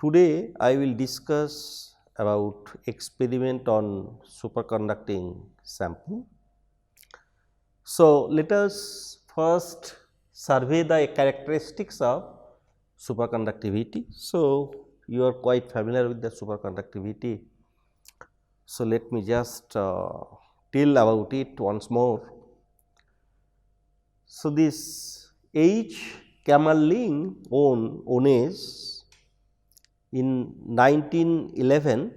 Today I will discuss about experiment on superconducting sample. So, let us first survey the characteristics of superconductivity. So, you are quite familiar with the superconductivity. So, let me just tell about it once more. So, this H. Kamerlingh Onnes in 1911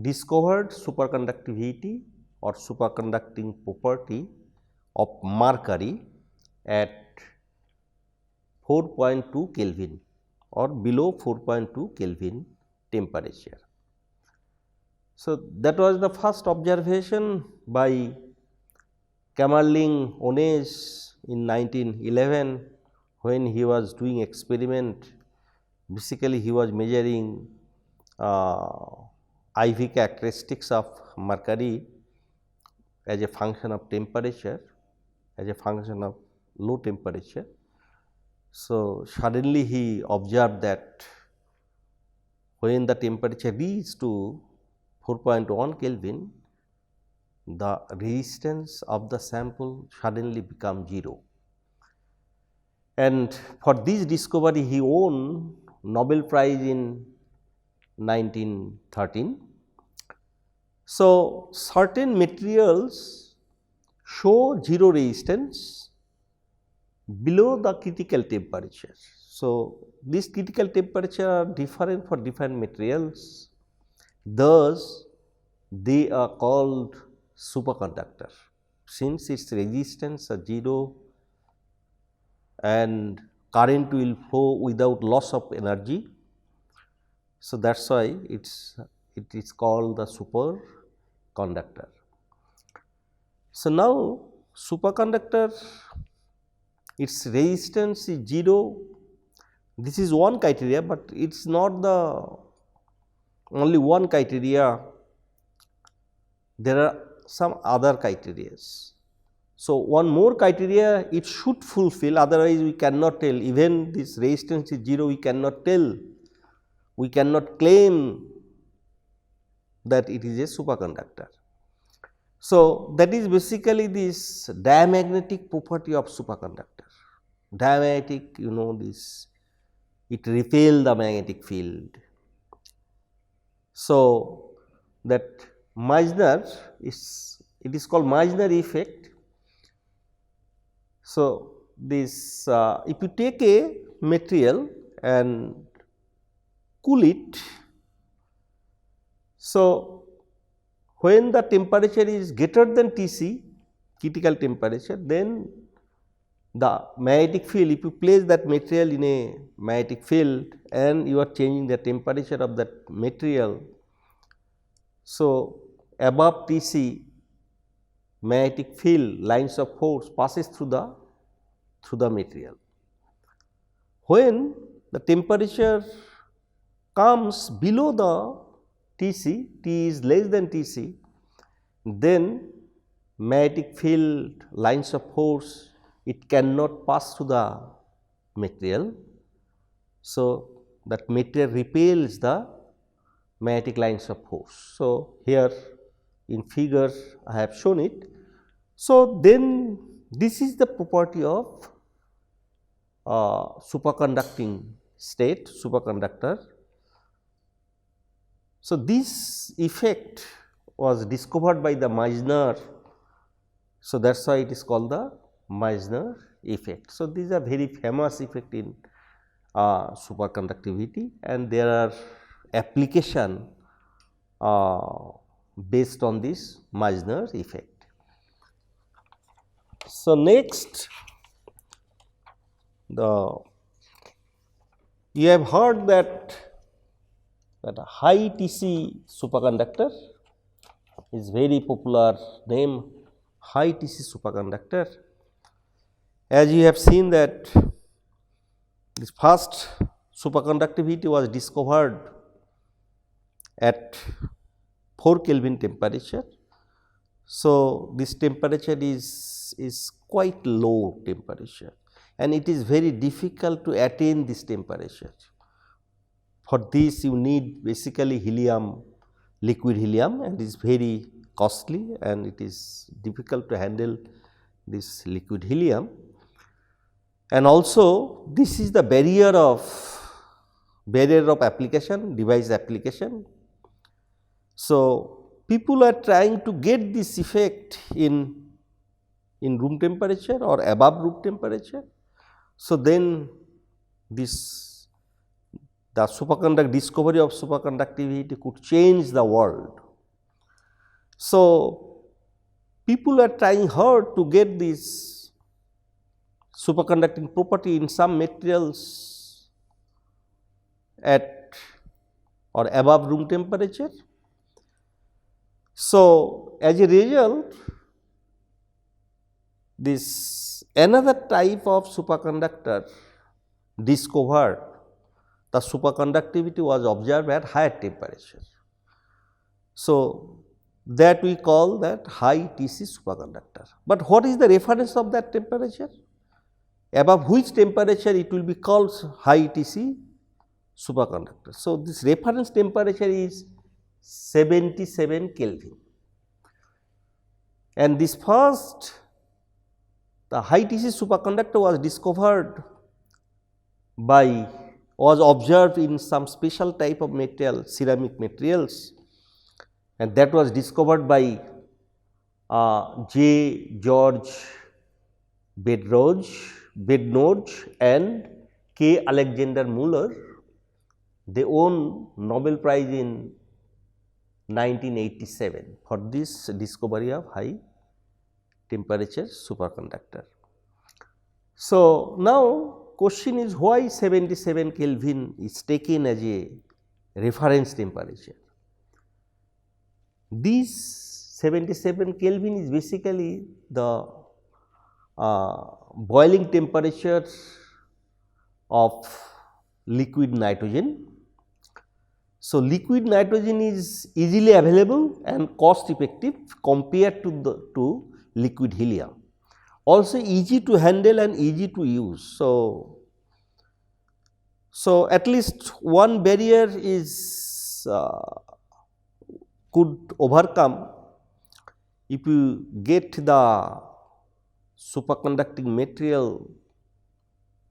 discovered superconductivity or superconducting property of mercury at 4.2 Kelvin or below 4.2 Kelvin temperature. So, that was the first observation by Kamerlingh Onnes in 1911 when he was doing experiment. Basically, he was measuring IV characteristics of mercury as a function of temperature, as a function of low temperature. So, suddenly he observed that when the temperature reaches to 4.1 Kelvin, the resistance of the sample suddenly becomes 0. And for this discovery he won Nobel Prize in 1913. So, certain materials show 0 resistance below the critical temperature. So, this critical temperature are different for different materials, thus they are called superconductor. Since its resistance are 0 and current will flow without loss of energy. So, that is why it is called the superconductor. So, now superconductor, its resistance is 0, this is one criteria, but it is not the only one criteria, there are some other criteria. So, one more criteria it should fulfill, otherwise we cannot tell, even this resistance is 0, we cannot tell, we cannot claim that it is a superconductor. So, that is basically this diamagnetic property of superconductor. Diamagnetic, you know, this it repel the magnetic field. So, that Meissner is, it is called Meissner effect. So, this if you take a material and cool it, so when the temperature is greater than Tc, critical temperature, then the magnetic field, if you place that material in a magnetic field and you are changing the temperature of that material, so above Tc magnetic field lines of force passes through the material. When the temperature comes below the Tc, T is less than Tc, then magnetic field lines of force it cannot pass through the material. So, that material repels the magnetic lines of force. So, here in figure I have shown it. So, then this is the property of superconducting state, superconductor. So, this effect was discovered by the Meissner. So, that is why it is called the Meissner effect. So, these are very famous effect in superconductivity, and there are application based on this Meissner effect. So, next you have heard that a high Tc superconductor is very popular name, high Tc superconductor. As you have seen that this first superconductivity was discovered at 4 Kelvin temperature. So, this temperature is quite low temperature and it is very difficult to attain this temperature. For this you need basically helium, liquid helium, and it is very costly and it is difficult to handle this liquid helium. And also this is the barrier of application, device application. So, people are trying to get this effect in room temperature or above room temperature. So, then this discovery of superconductivity could change the world. So, people are trying hard to get this superconducting property in some materials at or above room temperature. So, as a result, this another type of superconductor discovered, the superconductivity was observed at higher temperature. So, that we call that high Tc superconductor. But what is the reference of that temperature? Above which temperature it will be called high Tc superconductor. So, this reference temperature is 77 Kelvin, and this first the high Tc superconductor was observed in some special type of material, ceramic materials, and that was discovered by J. George Bednorz and K. Alexander Muller. They won Nobel Prize in 1987 for this discovery of high temperature superconductor. So, now question is why 77 Kelvin is taken as a reference temperature. This 77 Kelvin is basically the boiling temperature of liquid nitrogen. So, liquid nitrogen is easily available and cost effective compared to liquid helium. Also easy to handle and easy to use. So, at least one barrier is could overcome if you get the superconducting material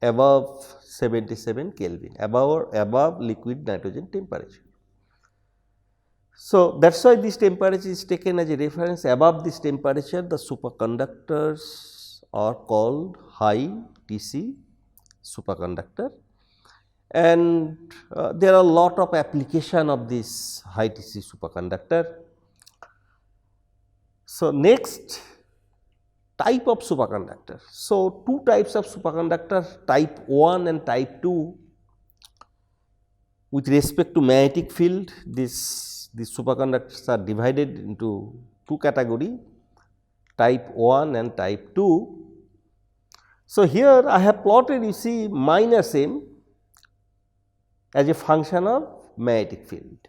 above 77 Kelvin, above liquid nitrogen temperature. So, that is why this temperature is taken as a reference. Above this temperature, the superconductors are called high Tc superconductor, and there are a lot of application of this high Tc superconductor. So, next type of superconductor. So, two types of superconductor, type 1 and type 2. With respect to magnetic field, these superconductors are divided into two categories, type 1 and type 2. So, here I have plotted, you see, minus m as a function of magnetic field.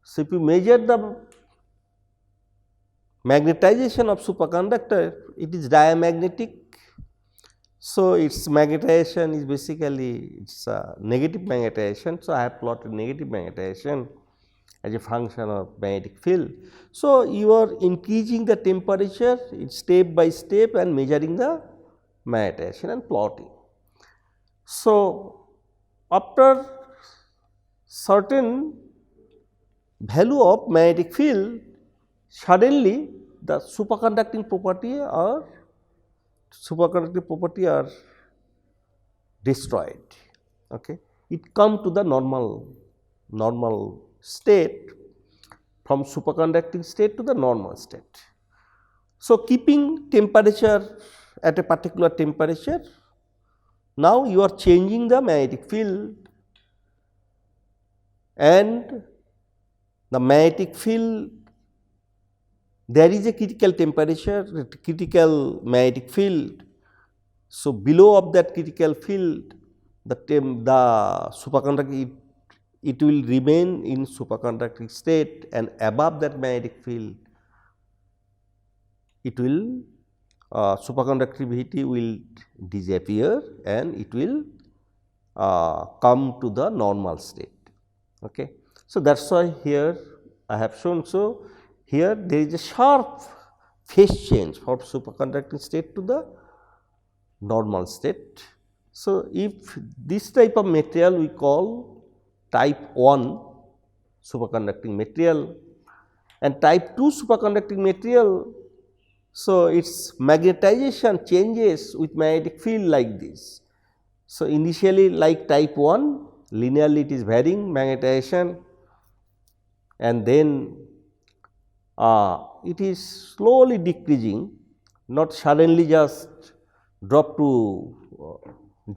So, if you measure the magnetization of superconductor, it is diamagnetic. So, its magnetization is basically a negative magnetization. So, I have plotted negative magnetization as a function of magnetic field. So, you are increasing the temperature step by step and measuring the magnetization and plotting. So, after certain value of magnetic field, suddenly the superconducting property are destroyed. Okay. It come to the normal state, from superconducting state to the normal state. So, keeping temperature at a particular temperature, now you are changing the magnetic field, and the magnetic field, there is a critical temperature, critical magnetic field. So, below of that critical field, the superconducting, it will remain in superconducting state, and above that magnetic field, it will superconductivity will disappear and it will come to the normal state. Okay. So, that is why here I have shown. So, here there is a sharp phase change from superconducting state to the normal state. So, if this type of material we call type 1 superconducting material, and type 2 superconducting material, so its magnetization changes with magnetic field like this. So, initially like type 1 linearly it is varying magnetization, and then it is slowly decreasing, not suddenly just drop to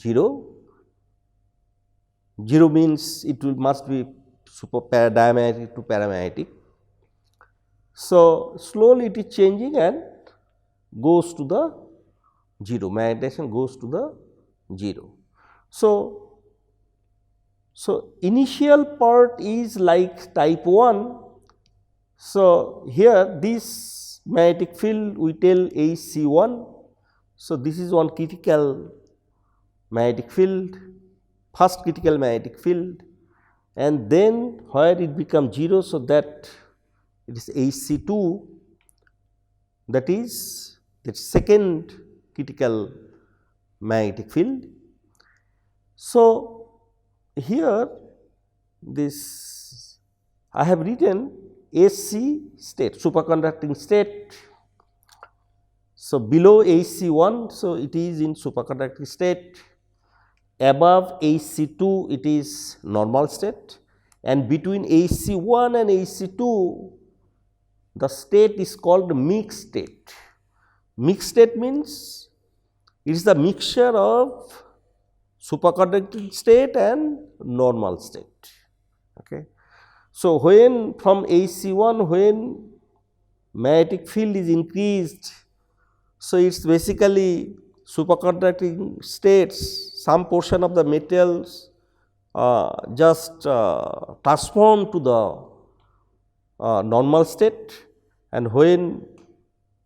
0. 0 means it will must be super diamagnetic to paramagnetic. So, slowly it is changing and goes to the 0, magnetization goes to the 0. So, initial part is like type 1. So, here this magnetic field we tell HC1. So, this is one critical magnetic field, first critical magnetic field, and then where it becomes 0. So, that it is HC2, that is the second critical magnetic field. So, here this I have written SC state, superconducting state. So, below HC1, so it is in superconducting state, above HC2 it is normal state, and between HC1 and HC2 the state is called mixed state. Mixed state means it is the mixture of superconducting state and normal state. Okay. So, when from HC1 when magnetic field is increased, so it is basically superconducting states, some portion of the metals just transform to the normal state, and when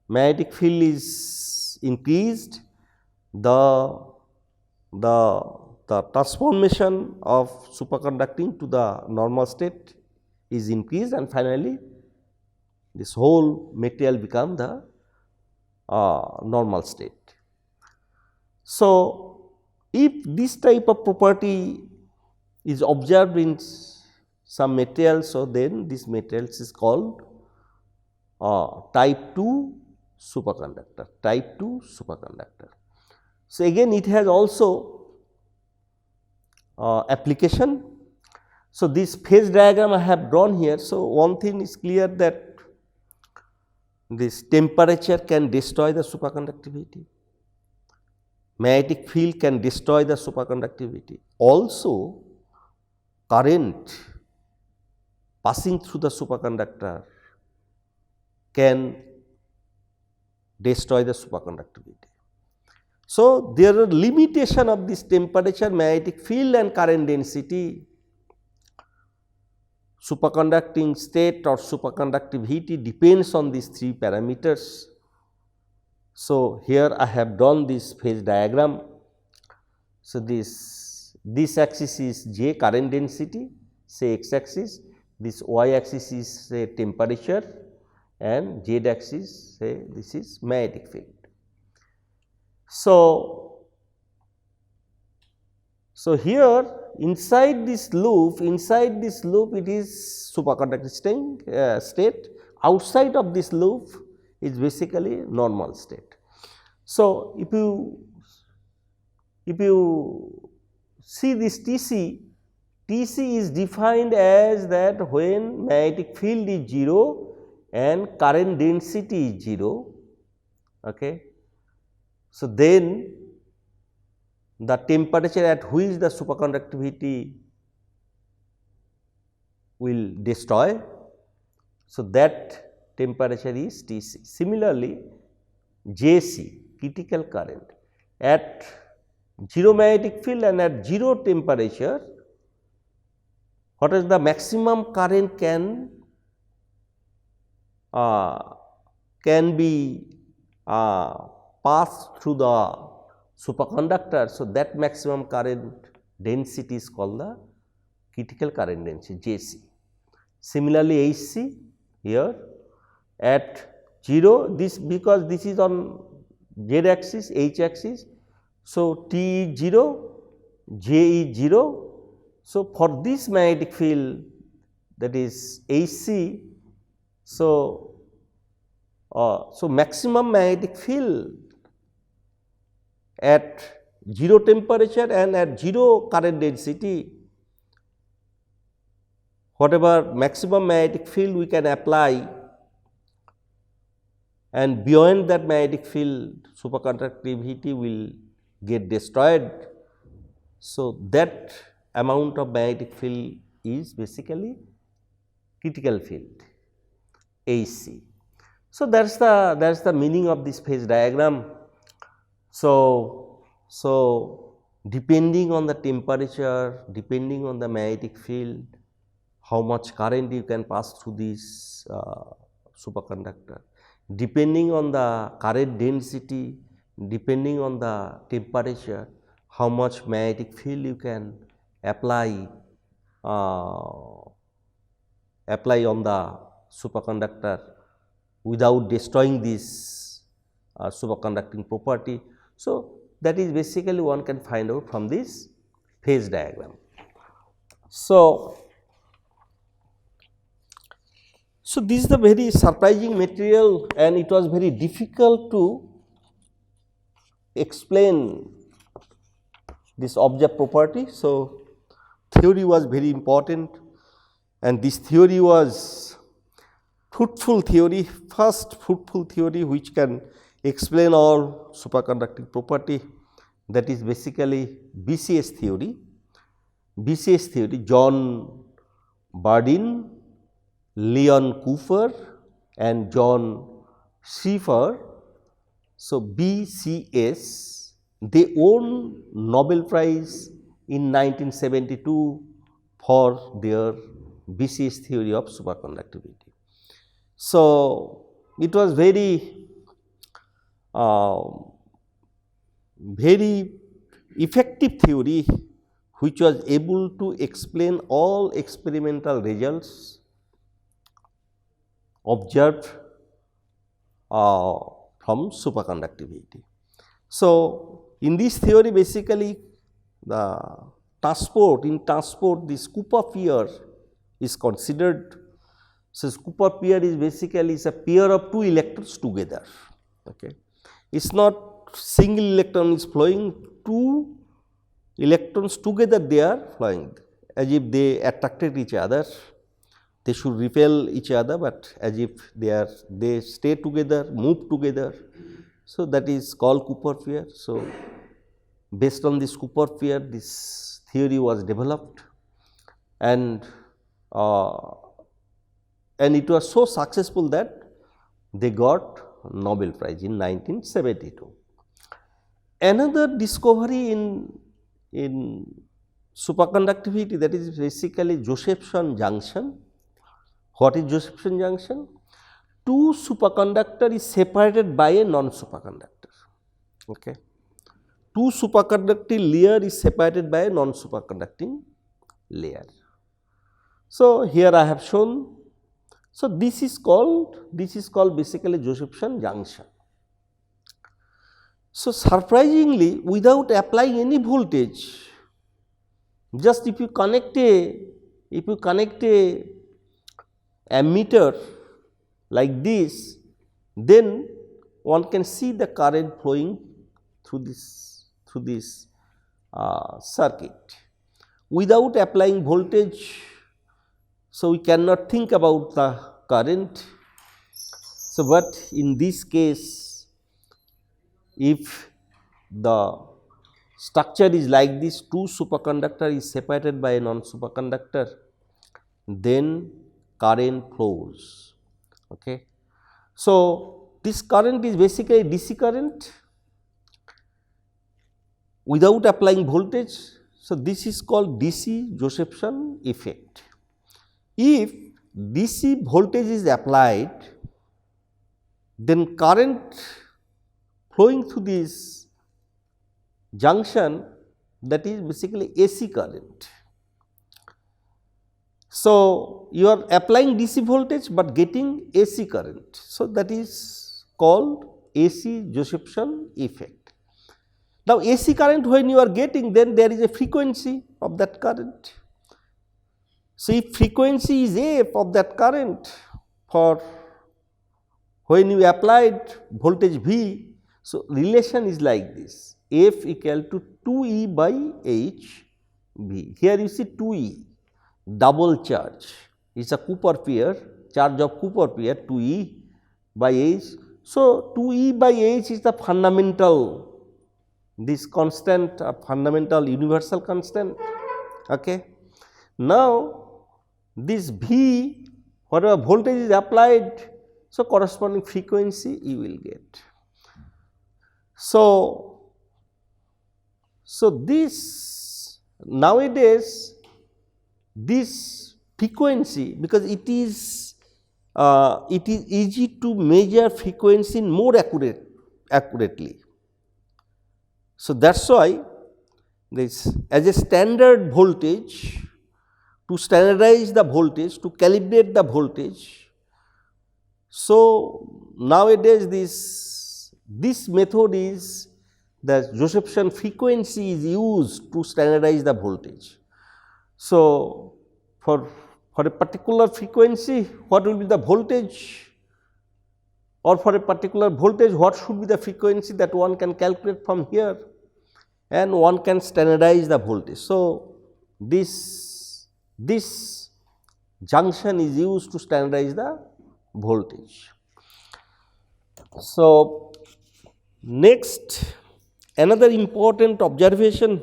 magnetic field is increased, the transformation of superconducting to the normal state is increased, and finally this whole material become the normal state. So, if this type of property is observed in some materials, so then this materials is called type 2 superconductor, type 2 superconductor. So, again it has also application. So, this phase diagram I have drawn here. So, one thing is clear that this temperature can destroy the superconductivity, magnetic field can destroy the superconductivity, also current passing through the superconductor can destroy the superconductivity. So, there are limitation of this temperature, magnetic field and current density, superconducting state or superconductivity depends on these 3 parameters. So, here I have drawn this phase diagram. So, this axis is J current density, say x axis, this y axis is say temperature, and z axis say this is magnetic field. So, here inside this loop it is superconducting state, outside of this loop is basically normal state. So, if you see this TC is defined as that when magnetic field is 0 and current density is 0. Okay. So, then the temperature at which the superconductivity will destroy. So, that temperature is Tc. Similarly, Jc critical current at 0 magnetic field and at 0 temperature, what is the maximum current can be passed through the superconductor. So, that maximum current density is called the critical current density JC. Similarly, HC here at 0, this because this is on Z axis, H axis. So, T is 0, J is 0. So, for this magnetic field, that is HC, so maximum magnetic field at 0 temperature and at 0 current density, whatever maximum magnetic field we can apply, and beyond that magnetic field superconductivity will get destroyed. So, that amount of magnetic field is basically critical field AC. So, that is the meaning of this phase diagram. So, depending on the temperature, depending on the magnetic field, how much current you can pass through this superconductor, depending on the current density, depending on the temperature, how much magnetic field you can apply on the superconductor without destroying this superconducting property. So, that is basically one can find out from this phase diagram. So, this is the very surprising material, and it was very difficult to explain this object property. So, theory was very important, and this theory was fruitful theory, first fruitful theory which can explain all superconducting property, that is basically BCS theory. BCS theory, John Bardeen, Leon Cooper and John Schrieffer. So, BCS, they won Nobel Prize in 1972 for their BCS theory of superconductivity. So, it was very effective theory which was able to explain all experimental results observed from superconductivity. So, in this theory basically the transport this Cooper pair is considered. So, Cooper pair is basically a pair of two electrons together. Okay. It is not single electron is flowing, two electrons together they are flowing as if they attracted each other. They should repel each other, but as if they stay together, move together. So, that is called Cooper pair. So, based on this Cooper pair, this theory was developed, and it was so successful that they got Nobel Prize in 1972. Another discovery in superconductivity, that is basically Josephson junction. What is Josephson junction? Two superconductor is separated by a non-superconductor. Okay. Two superconducting layer is separated by a non-superconducting layer. So, here I have shown. So, this is called basically Josephson junction. So, surprisingly, without applying any voltage, just if you connect a ammeter like this, then one can see the current flowing through this circuit. Without applying voltage, so we cannot think about the current. So, but in this case, if the structure is like this, two superconductor is separated by a non-superconductor, then current flows. Okay. So, this current is basically DC current without applying voltage. So, this is called DC Josephson effect. If DC voltage is applied, then current flowing through this junction, that is basically AC current. So, you are applying DC voltage, but getting AC current. So, that is called AC Josephson effect. Now, AC current when you are getting, then there is a frequency of that current. So, if frequency is F of that current for when you applied voltage V, so relation is like this, F equal to 2E by H V. Here you see 2E, double charge, it is a Cooper pair, charge of Cooper pair 2E by H. So, 2E by H is the fundamental, this constant, fundamental universal constant. Okay. Now, this V, whatever voltage is applied, so corresponding frequency you will get. So, this nowadays this frequency, because it is easy to measure frequency more accurately. So, that is why this as a standard voltage, to standardize the voltage, to calibrate the voltage. So, nowadays this method is the Josephson frequency is used to standardize the voltage. So, for a particular frequency, what will be the voltage, or for a particular voltage what should be the frequency, that one can calculate from here and one can standardize the voltage. So, this junction is used to standardize the voltage. So, next, another important observation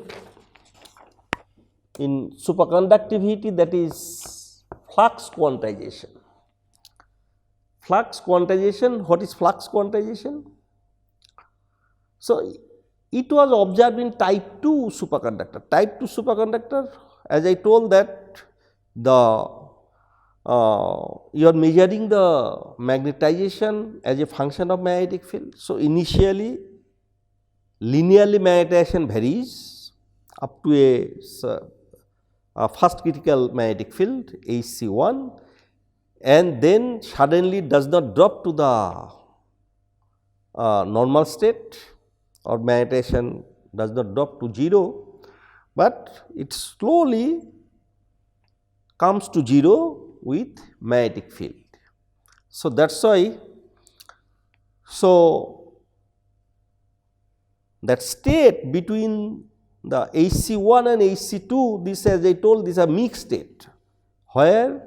in superconductivity, that is flux quantization. Flux quantization, what is flux quantization? So, it was observed in type 2 superconductor. Type 2 superconductor, as I told that you are measuring the magnetization as a function of magnetic field. So, initially linearly magnetization varies up to a first critical magnetic field HC1, and then suddenly does not drop to the normal state, or magnetization does not drop to 0, but it slowly comes to 0 with magnetic field. So, that is why, so that state between the HC1 and HC2, this, as I told, this is a mixed state, where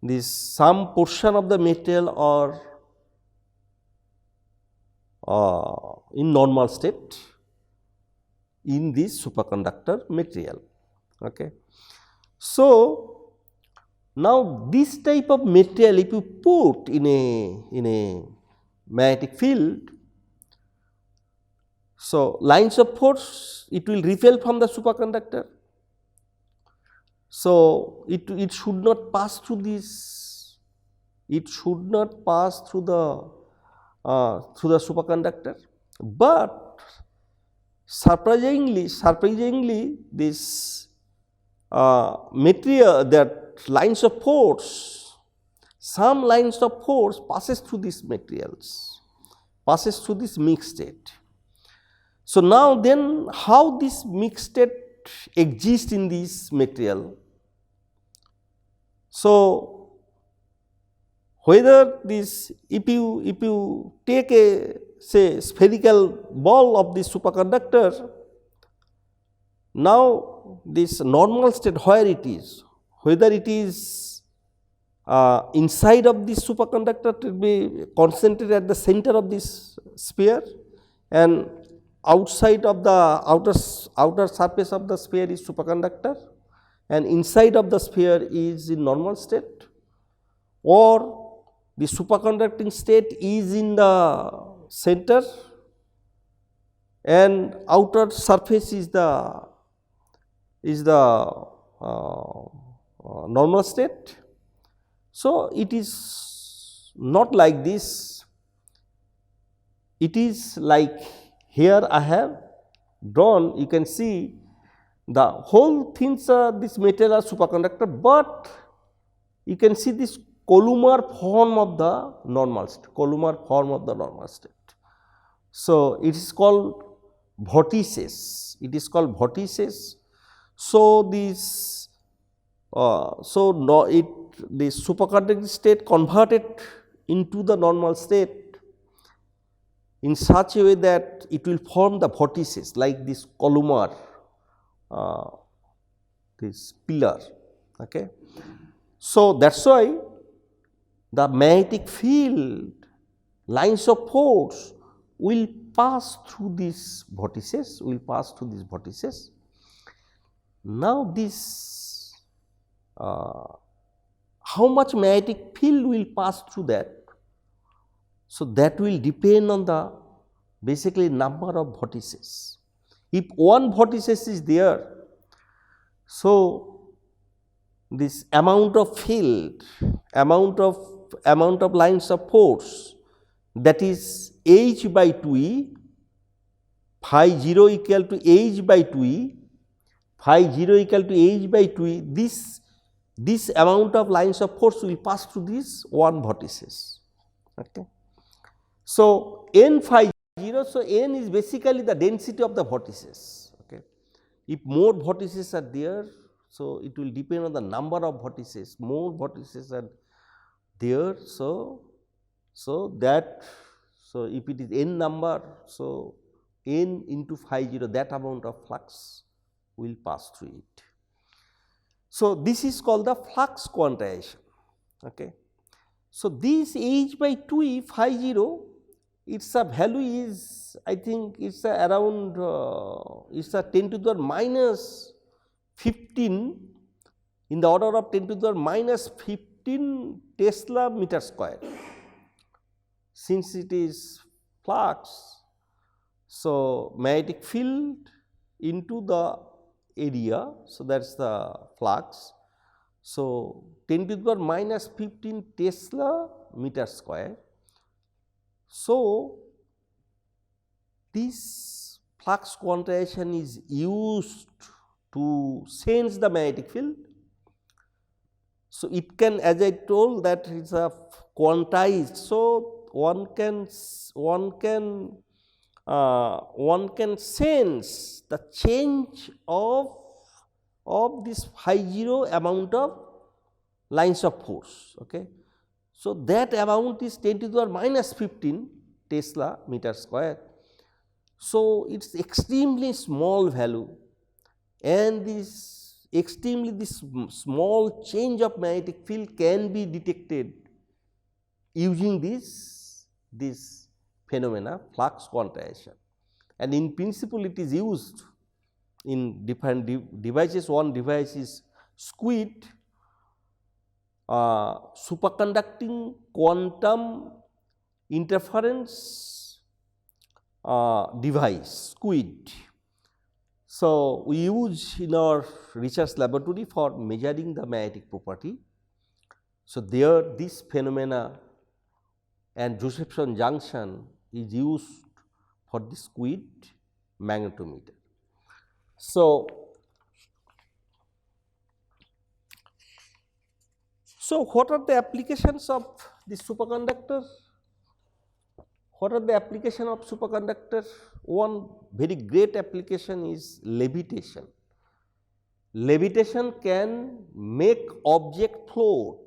this some portion of the material are in normal state in this superconductor material. Okay. So, now this type of material, if you put in a magnetic field, so lines of force, it will repel from the superconductor. So, it should not pass through this, it should not pass through the superconductor, but surprisingly this material, that lines of force, some lines of force passes through these materials, passes through this mixed state. So, now then how this mixed state exists in this material? So, whether this, if you take a say spherical ball of this superconductor, now this normal state where it is, whether it is inside of this superconductor, it will be concentrated at the center of this sphere, and outside of the outer surface of the sphere is superconductor, and inside of the sphere is in normal state, or the superconducting state is in the center and outer surface is the normal state. So, it is not like this, it is like here I have drawn, you can see the whole things are this metal are superconductor, but you can see this columnar form of the normal state, columnar form of the normal state. So, it is called vortices, it is called vortices. So, this this superconducting state converted into the normal state in such a way that it will form the vortices like this columnar this pillar. Okay. So, that is why the magnetic field lines of force will pass through these vortices, Now, this how much magnetic field will pass through that? So, that will depend on the basically number of vortices. If one vortices is there, so this amount of field, amount of lines of force, that is h by 2e, phi 0 equal to h by 2e, phi 0 equal to h by 2e, this amount of lines of force will pass through these one vortices. Okay. So, n phi 0, so n is basically the density of the vortices. Okay. If more vortices are there, so it will depend on the number of vortices, more vortices are there. So if it is n number, so n into phi 0, that amount of flux will pass through it. So, this is called the flux quantization. Okay. So, this h by 2e phi 0, its a value is, I think it's around it's a 10 to the minus 15, in the order of 10 to the minus 15 Tesla meter square. Since it is flux, so magnetic field into the area, so that is the flux. So, 10 to the minus 15 Tesla meter square. So, this flux quantization is used to sense the magnetic field. So, it can, as I told, that it is a quantized. So, one can sense the change of this phi 0 amount of lines of force. Okay. So, that amount is 10 to the minus 15 Tesla meter square. So, it is extremely small value, and this small change of magnetic field can be detected using this phenomena, flux quantization, and in principle it is used in different devices. One device is SQUID, superconducting quantum interference device, SQUID. So, we use in our research laboratory for measuring the magnetic property. So, there this phenomena and Josephson junction is used for the SQUID magnetometer. So, what are the applications of this superconductor? What are the application of superconductor? One very great application is levitation. Levitation can make object float.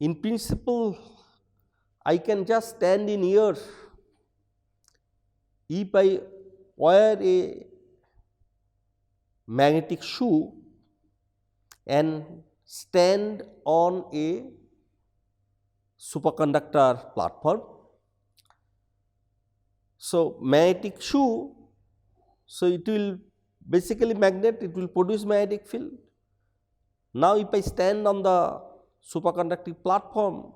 In principle, I can just stand in here. If I wear a magnetic shoe and stand on a superconductor platform, so magnetic shoe, so it will basically magnet, it will produce magnetic field. Now, if I stand on the superconducting platform,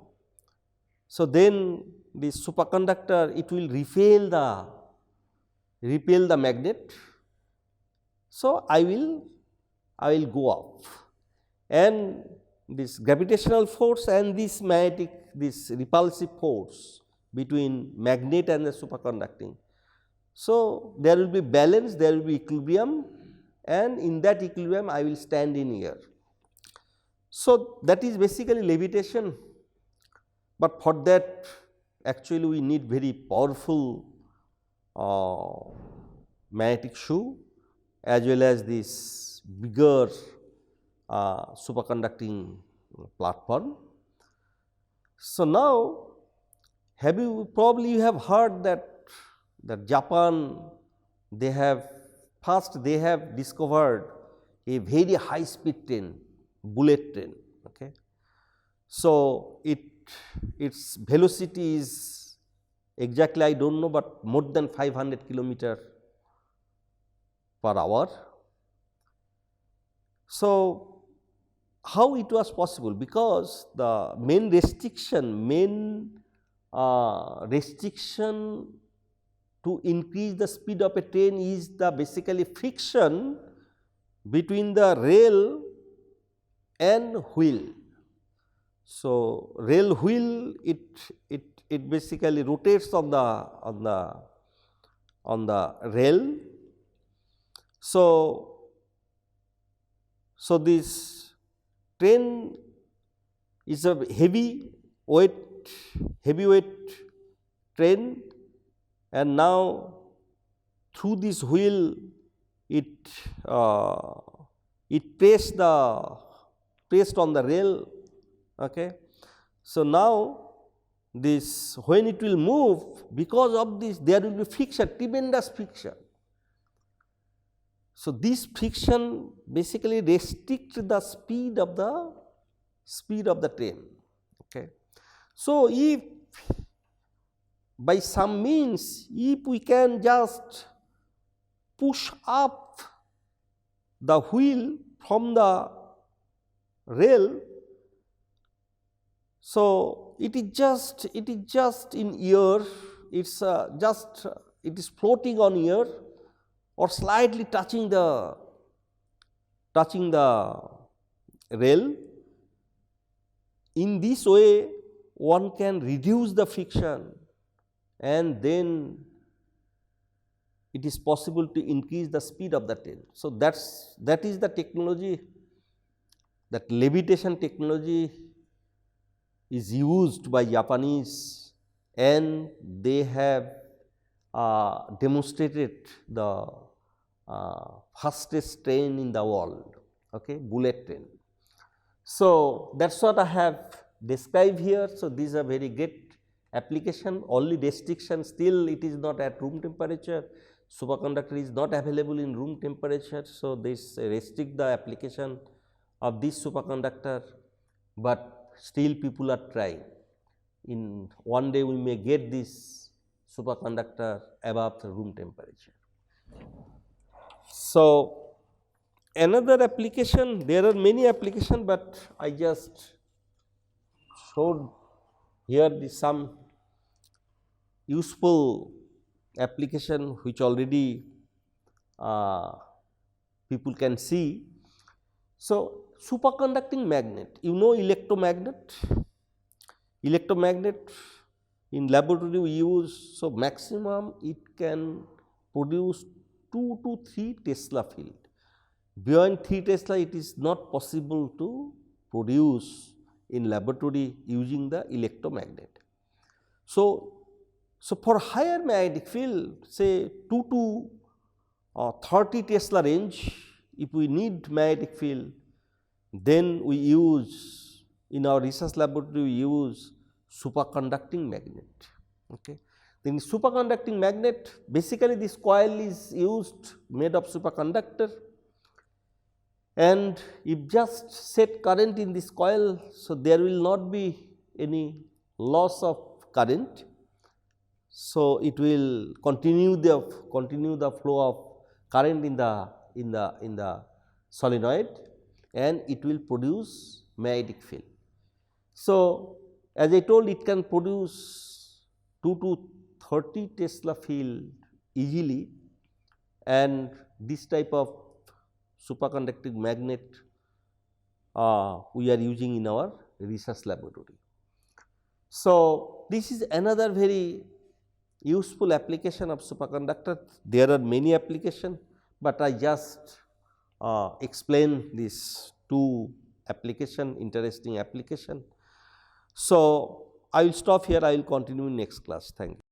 so then this superconductor, it will repel the magnet. So, I will go up, and this gravitational force and this repulsive force between magnet and the superconducting. So, there will be balance, there will be equilibrium, and in that equilibrium I will stand in air. So, that is basically levitation, but for that actually we need very powerful magnetic shoe as well as this bigger superconducting platform. So, now have you probably you have heard that Japan they have discovered a very high speed train, bullet train. Okay. So, its velocity is exactly I do not know, but more than 500 kilometer per hour. So, how it was possible? Because the main restriction to increase the speed of a train is the basically friction between the rail and wheel. So, rail wheel it basically rotates on the rail. So, this train is a heavyweight train, and now through this wheel it pressed on the rail. Okay. So, now this when it will move, because of this there will be friction, tremendous friction. So, this friction basically restricts the speed of the train. Okay. So, if by some means if we can just push up the wheel from the rail, so it is just in air, it is floating on air or slightly touching the rail. In this way one can reduce the friction, and then it is possible to increase the speed of the train. So, that is the technology, that levitation technology is used by Japanese, and they have demonstrated the fastest train in the world, okay, bullet train. So, that is what I have described here. So, these are very great application. Only restriction, still it is not at room temperature, superconductor is not available in room temperature. So, this restrict the application of this superconductor, but still people are trying. In one day we may get this superconductor above the room temperature. So, another application, there are many applications, but I just showed here some useful application which already people can see. So, superconducting magnet, you know electromagnet in laboratory we use. So, maximum it can produce 2 to 3 Tesla field. Beyond 3 Tesla it is not possible to produce in laboratory using the electromagnet. So, for higher magnetic field, say 2 to 30 Tesla range, if we need magnetic field, then we use in our research laboratory we use superconducting magnet. Okay. Then superconducting magnet, basically this coil is used made of superconductor, and if just set current in this coil, so there will not be any loss of current. So, it will continue the flow of current in the solenoid, and it will produce magnetic field. So, as I told, it can produce 2 to 30 Tesla field easily, and this type of superconducting magnet we are using in our research laboratory. So, this is another very useful application of superconductor. There are many applications, but I just explain these two application, interesting application. So, I will stop here, I will continue in next class. Thank you.